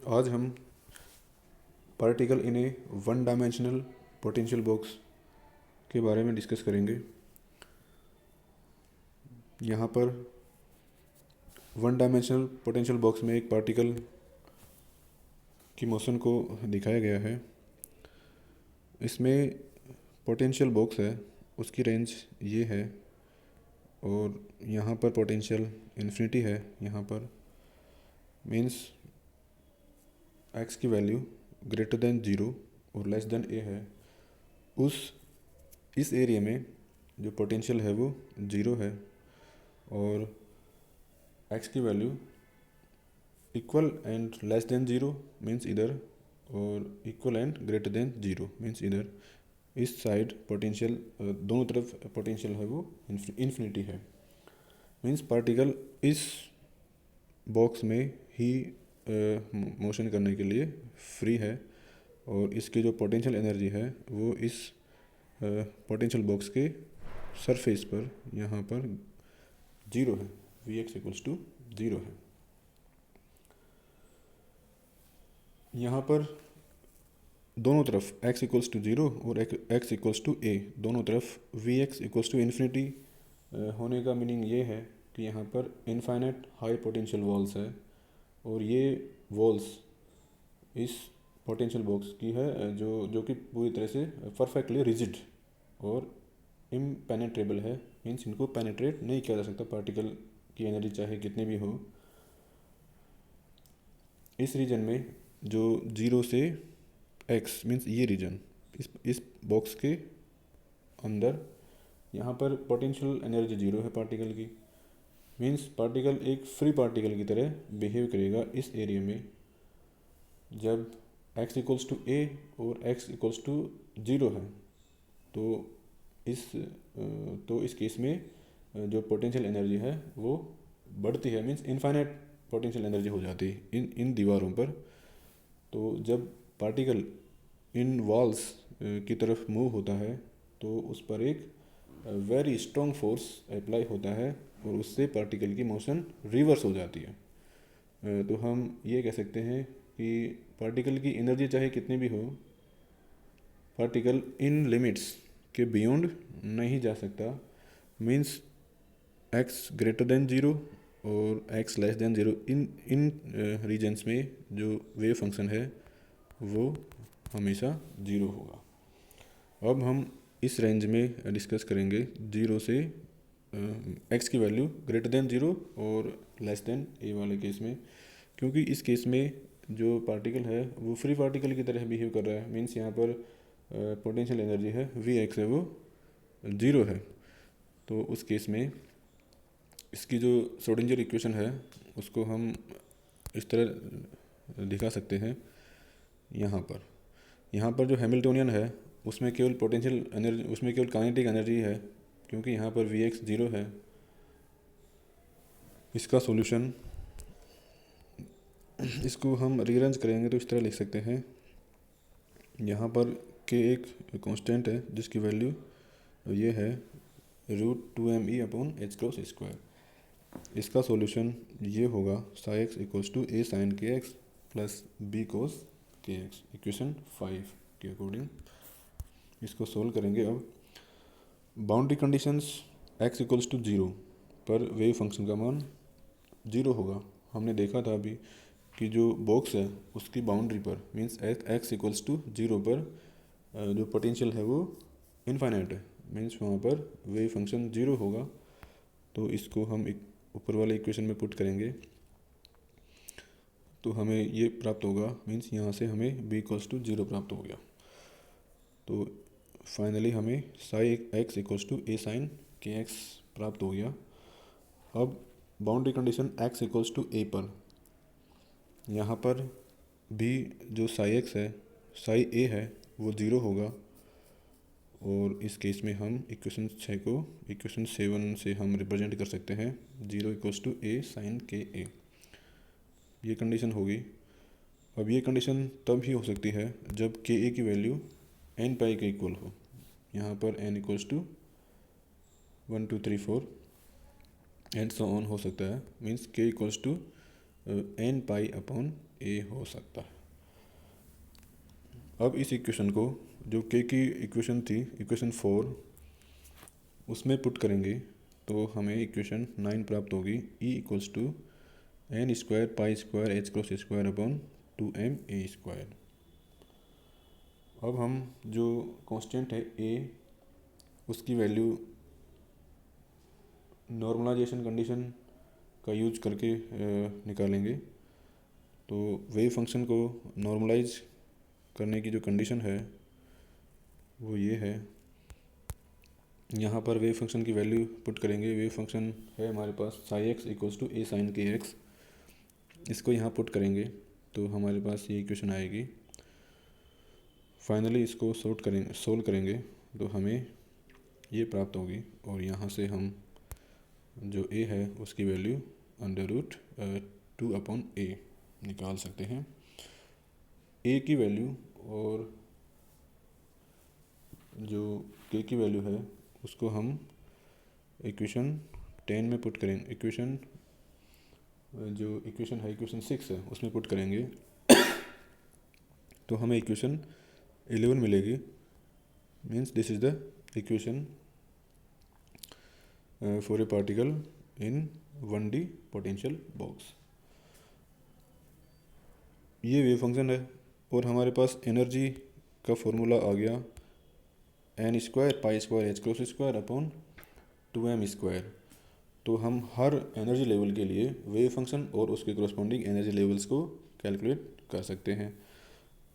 आज हम particle in A one dimensional potential box के बारे में डिस्कस करेंगे। यहाँ पर वन डायमेंशनल पोटेंशियल बॉक्स में एक पार्टिकल की मोशन को दिखाया गया है। इसमें पोटेंशियल बॉक्स है, उसकी रेंज ये है और यहाँ पर पोटेंशियल इन्फिनिटी है। यहाँ पर मीन्स एक्स की वैल्यू ग्रेटर देन ज़ीरो और लेस देन ए है। इस एरिया में जो पोटेंशियल है वो ज़ीरो है और एक्स की value equal and less than zero means इधर, और equal and greater than zero means इधर। इस साइड पोटेंशियल दोनों तरफ पोटेंशियल है वो इन्फिनिटी है। मीन्स पार्टिकल इस बॉक्स में ही मोशन करने के लिए फ्री है और इसकी जो पोटेंशियल एनर्जी है वो इस पोटेंशियल बॉक्स के सरफेस पर यहाँ पर ज़ीरो है, V x equals to zero है। यहाँ पर दोनों तरफ x इक्वल्स टू ज़ीरो और x इक्वल्स टू ए, दोनों तरफ V x equals to infinity होने का मीनिंग ये है कि यहाँ पर इनफाइनाइट हाई पोटेंशियल वॉल्स है और ये वॉल्स इस पोटेंशियल बॉक्स की है जो कि पूरी तरह से परफेक्टली रिजिड और इम्पेनेट्रेबल है। मीन्स इनको पेनेट्रेट नहीं किया जा सकता, पार्टिकल की एनर्जी चाहे कितनी भी हो। इस रीजन में जो ज़ीरो से एक्स मीन्स ये रीजन, इस बॉक्स के अंदर यहाँ पर पोटेंशियल एनर्जी ज़ीरो है पार्टिकल की। मीन्स पार्टिकल एक फ्री पार्टिकल की तरह बिहेव करेगा इस एरिया में। जब x इक्वल्स टू ए और x इक्वल्स टू ज़ीरो है तो इस केस में जो पोटेंशियल एनर्जी है वो बढ़ती है। मीन्स इनफाइनाइट पोटेंशियल एनर्जी हो जाती है इन दीवारों पर। तो जब पार्टिकल इन वॉल्स की तरफ मूव होता है तो उस पर एक वेरी स्ट्रॉन्ग फोर्स अप्लाई होता है और उससे पार्टिकल की मोशन रिवर्स हो जाती है। तो हम ये कह सकते हैं कि पार्टिकल की एनर्जी चाहे कितनी भी हो, पार्टिकल इन लिमिट्स के बियॉन्ड नहीं जा सकता। Means x greater than zero और x लेस देन ज़ीरो, इन रीजन्स में जो वेव फंक्शन है वो हमेशा ज़ीरो होगा। अब हम इस रेंज में डिस्कस करेंगे ज़ीरो से x की वैल्यू ग्रेटर देन ज़ीरो और लेस देन ए वाले केस में, क्योंकि इस केस में जो पार्टिकल है वो फ्री पार्टिकल की तरह बिहेव कर रहा है। मीन्स यहाँ पर पोटेंशियल एनर्जी है वी एक्स है वो ज़ीरो है। तो उस केस में इसकी जो श्रोडिंगर इक्वेशन है उसको हम इस तरह दिखा सकते हैं। यहाँ पर जो हैमिल्टोनियन है उसमें केवल पोटेंशियल एनर्जी, उसमें केवल काइनेटिक एनर्जी है क्योंकि यहाँ पर वी एक्स ज़ीरो है। इसका सॉल्यूशन, इसको हम रीअरेंज करेंगे तो इस तरह लिख सकते हैं। यहाँ पर के एक कांस्टेंट है जिसकी वैल्यू ये है √2me/h²। इसका सॉल्यूशन ये होगा psi x equals to A sine के x plus B cos k x, equation 5 के अकॉर्डिंग इसको सोल्व करेंगे। अब boundary conditions x equals to zero पर वेव फंक्शन का मान ज़ीरो होगा। हमने देखा था अभी कि जो बॉक्स है उसकी बाउंड्री पर means x equals to zero पर जो पोटेंशियल है वो इनफाइनाइट है। मीन्स वहाँ पर वेव फंक्शन ज़ीरो होगा। तो इसको हम ऊपर वाले इक्वेशन में पुट करेंगे तो हमें ये प्राप्त होगा। मीन्स यहाँ से हमें b इक्वल्स टू ज़ीरो प्राप्त हो गया। तो फाइनली हमें psi x equals to A sine के एक्स प्राप्त हो गया। अब boundary condition x equals to A पर, यहाँ पर भी जो साई एक्स है, साई ए है वो ज़ीरो होगा और इस केस में हम इक्वेशन 6 को इक्वेशन 7 से हम रिप्रेजेंट कर सकते हैं। Zero equals to A sine k a, ये कंडीशन होगी। अब ये कंडीशन तब ही हो सकती है जब के ए की वैल्यू n पाई के इक्वल हो। यहाँ पर n equals to 1 2 3 4 and so on हो सकता है। Means k equals to n pi upon a हो सकता है। अब इस इक्वेशन को, जो के की इक्वेशन थी, इक्वेशन 4, उसमें पुट करेंगे तो हमें इक्वेशन 9 प्राप्त होगी। E equals to n square pi square h cross square upon 2m a²। अब हम जो कांस्टेंट है ए, उसकी वैल्यू नॉर्मलाइजेशन कंडीशन का यूज करके निकालेंगे। तो वेव फंक्शन को नॉर्मलाइज करने की जो कंडीशन है वो ये है। यहाँ पर वेव फंक्शन की वैल्यू पुट करेंगे। वेव फंक्शन है हमारे पास psi x equals to A sine के एक्स। इसको यहाँ पुट करेंगे तो हमारे पास ये इक्वेशन आएगी। फाइनली इसको सोल्व करेंगे तो हमें ये प्राप्त होगी, और यहाँ से हम जो ए है उसकी वैल्यू √2/a निकाल सकते हैं। ए की वैल्यू और जो के की वैल्यू है उसको हम इक्वेशन 10 में पुट करेंगे। इक्वेशन है इक्वेशन 6 है, उसमें पुट करेंगे तो हमें इक्वेशन 11 मिलेगी। Means this is the equation for a particle in 1D potential box. ये वेव फंक्शन है और हमारे पास एनर्जी का फॉर्मूला आ गया n square pi square h cross square upon 2m²। तो हम हर एनर्जी लेवल के लिए वेव फंक्शन और उसके करस्पॉन्डिंग एनर्जी लेवल्स को कैलकुलेट कर सकते हैं।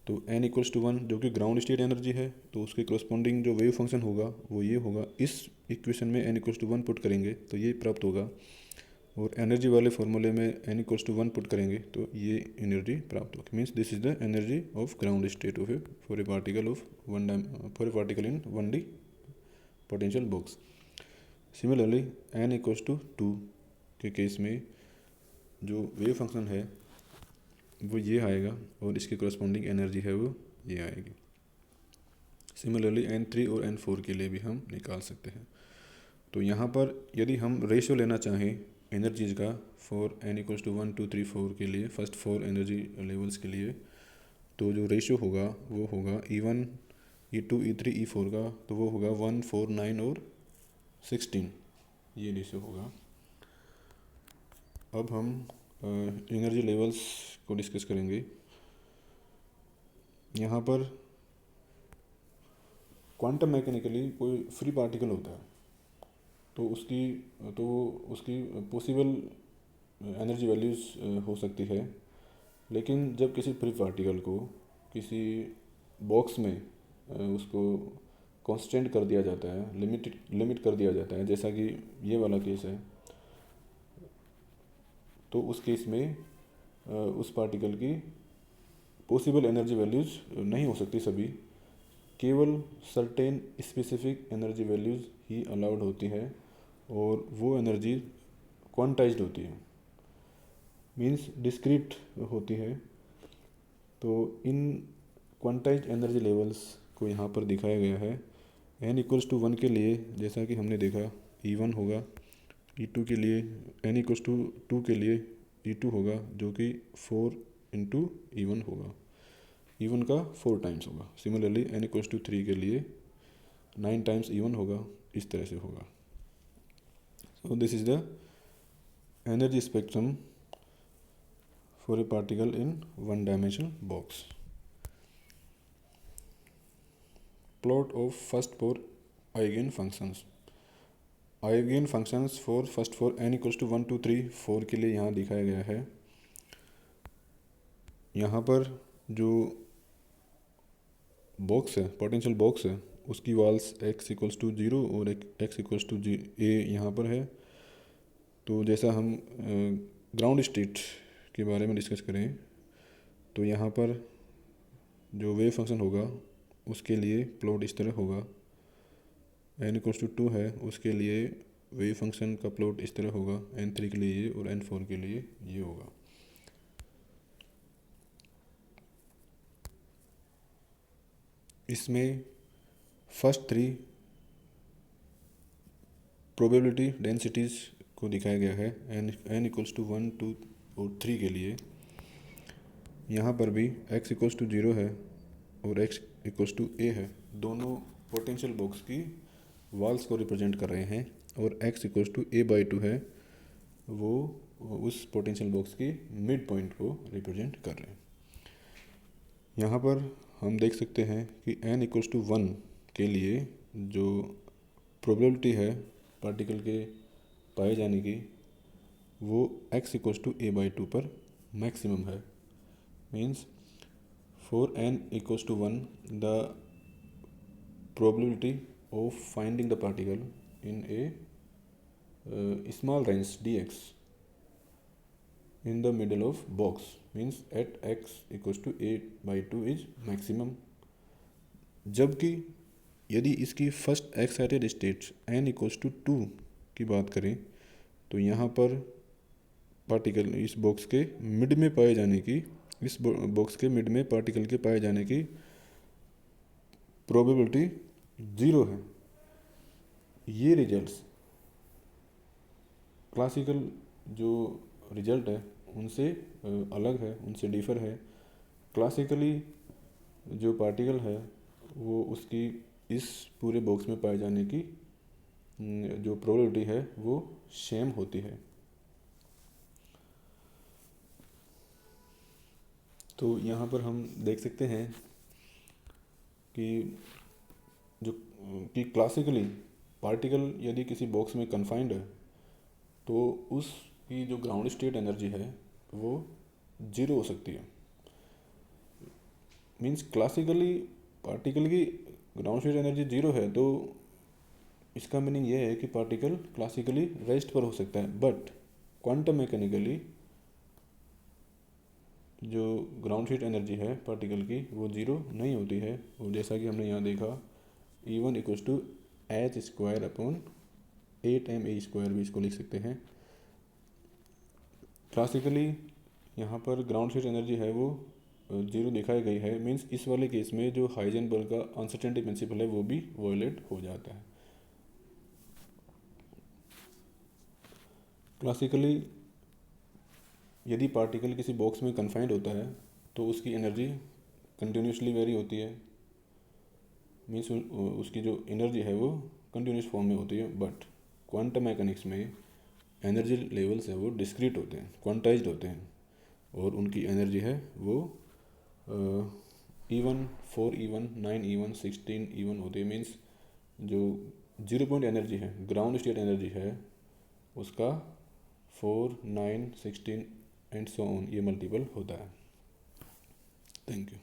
तो n इक्वल्स टू 1 जो कि ग्राउंड स्टेट एनर्जी है, तो उसके करस्पॉन्डिंग जो वेव फंक्शन होगा वो ये होगा। इस इक्वेशन में n इक्वल्स टू 1 पुट करेंगे तो ये प्राप्त होगा, और एनर्जी वाले फार्मूले में n इक्वल्स टू 1 पुट करेंगे तो ये एनर्जी प्राप्त होगी। Means this is the energy of ground state of for a particle in 1D potential box. Similarly n equals to 2 के केस में जो वेव फंक्शन है वो ये आएगा और इसके करस्पॉन्डिंग एनर्जी है वो ये आएगी। सिमिलरली n3 और n4 के लिए भी हम निकाल सकते हैं। तो यहाँ पर यदि हम रेशियो लेना चाहें एनर्जीज का फॉर n इक्वल्स टू 1 2 3 4 के लिए, फर्स्ट 4 एनर्जी लेवल्स के लिए, तो जो रेशियो होगा वो होगा E1 E2 E3 E4 का, तो वो होगा 1 4 9 और 16, ये रेशियो होगा। अब हम एनर्जी लेवल्स को डिस्कस करेंगे। यहाँ पर क्वांटम मैकेनिकली कोई फ्री पार्टिकल होता है तो उसकी पॉसिबल एनर्जी वैल्यूज़ हो सकती है, लेकिन जब किसी फ्री पार्टिकल को किसी बॉक्स में उसको कांस्टेंट कर दिया जाता है, लिमिट कर दिया जाता है, जैसा कि ये वाला केस है, तो उस केस में उस पार्टिकल की पॉसिबल एनर्जी वैल्यूज़ नहीं हो सकती सभी, केवल सर्टेन स्पेसिफिक एनर्जी वैल्यूज़ ही अलाउड होती है, और वो एनर्जी क्वांटाइज्ड होती है, मींस डिस्क्रीट होती है। तो इन क्वांटाइज्ड एनर्जी लेवल्स को यहाँ पर दिखाया गया है। n इक्वल्स टू 1 के लिए जैसा कि हमने देखा E1 होगा, E2 के लिए n इक्वल्स टू 2 के लिए E2 होगा जो कि 4 इंटू E1 होगा, E1 का 4 टाइम्स होगा। सिमिलरली n इक्वल्स टू 3 के लिए 9 टाइम्स E1 होगा, इस तरह से होगा। So this is the energy spectrum for a particle in one-dimensional box. Plot of first 4 eigen functions. Eigen functions for first 4 n equals to 1 2 3 4 के लिए यहाँ दिखाया गया है। यहाँ पर जो बॉक्स है, पोटेंशियल बॉक्स है, उसकी वॉल्स x इक्वल्स टू 0 और x इक्वल्स टू a यहाँ पर है। तो जैसा हम ग्राउंड स्टेट के बारे में डिस्कस करें तो यहाँ पर जो वेव फंक्शन होगा उसके लिए प्लॉट इस तरह होगा। n इक्वल्स टू 2 है, उसके लिए वेव फंक्शन का प्लॉट इस तरह होगा, n3 के लिए ये और n4 के लिए ये होगा। इसमें फर्स्ट 3 प्रोबेबिलिटी डेंसिटीज़ को दिखाया गया है। n इक्वल्स टू 1 2 और 3 के लिए यहाँ पर भी x इक्वल्स टू 0 है और x इक्वल्स टू a है, दोनों पोटेंशियल बॉक्स की वॉल्स को रिप्रेजेंट कर रहे हैं, और x इक्वल्स टू a/2 है, वो उस पोटेंशियल बॉक्स की मिड पॉइंट को रिप्रेजेंट कर रहे हैं। यहाँ पर हम देख सकते हैं कि n इक्वल्स टू 1 के लिए जो प्रोबेबिलिटी है पार्टिकल के पाए जाने की, वो x इक्वल्स टू a/2 पर मैक्सिमम है। Means for n equals to 1 the probability of finding the particle in a small range dx in the middle of box means at x equals to a/2 is maximum। जबकि यदि इसकी first excited state n equals to 2 की बात करें तो यहाँ पर particle इस बॉक्स के मिड में पाए जाने की, इस बॉक्स के मिड में पार्टिकल के पाए जाने की प्रोबेबिलिटी 0 है। ये रिजल्ट्स क्लासिकल जो रिजल्ट है उनसे अलग है, उनसे डिफ़र है। क्लासिकली जो पार्टिकल है वो उसकी इस पूरे बॉक्स में पाए जाने की जो प्रोबेबिलिटी है वो सेम होती है। तो यहाँ पर हम देख सकते हैं कि जो कि क्लासिकली पार्टिकल यदि किसी बॉक्स में कन्फाइंड है तो उसकी जो ग्राउंड स्टेट एनर्जी है वो 0 हो सकती है। मीन्स क्लासिकली पार्टिकल की ग्राउंड स्टेट एनर्जी 0 है, तो इसका मीनिंग ये है कि पार्टिकल क्लासिकली रेस्ट पर हो सकता है, बट क्वांटम मैकेनिकली जो ग्राउंड स्टेट एनर्जी है पार्टिकल की वो 0 नहीं होती है। और जैसा कि हमने यहाँ देखा E1 इक्वल्स टू h²/8ma² भी इसको लिख सकते हैं। क्लासिकली यहाँ पर ग्राउंड स्टेट एनर्जी है वो 0 दिखाई गई है। मीन्स इस वाले केस में जो हाइजेनबर्ग का अनसर्टेनिटी प्रिंसिपल है वो भी वायलेट हो जाता है। क्लासिकली यदि पार्टिकल किसी बॉक्स में कन्फाइंड होता है तो उसकी एनर्जी कंटिन्यूसली वेरी होती है। मीन्स उसकी जो एनर्जी है वो कंटिन्यूस फॉर्म में होती है, बट क्वांटम मैकेनिक्स में एनर्जी लेवल्स है वो डिस्क्रीट होते हैं, क्वांटाइज्ड होते हैं, और उनकी एनर्जी है वो E1, 4E1, 9E1, 16E1 होती है। मीन्स जो 0 पॉइंट एनर्जी है, ग्राउंड स्टेट एनर्जी है, उसका 4, 9, 16 एंड सो ऑन ये मल्टीपल होता है। Thank you.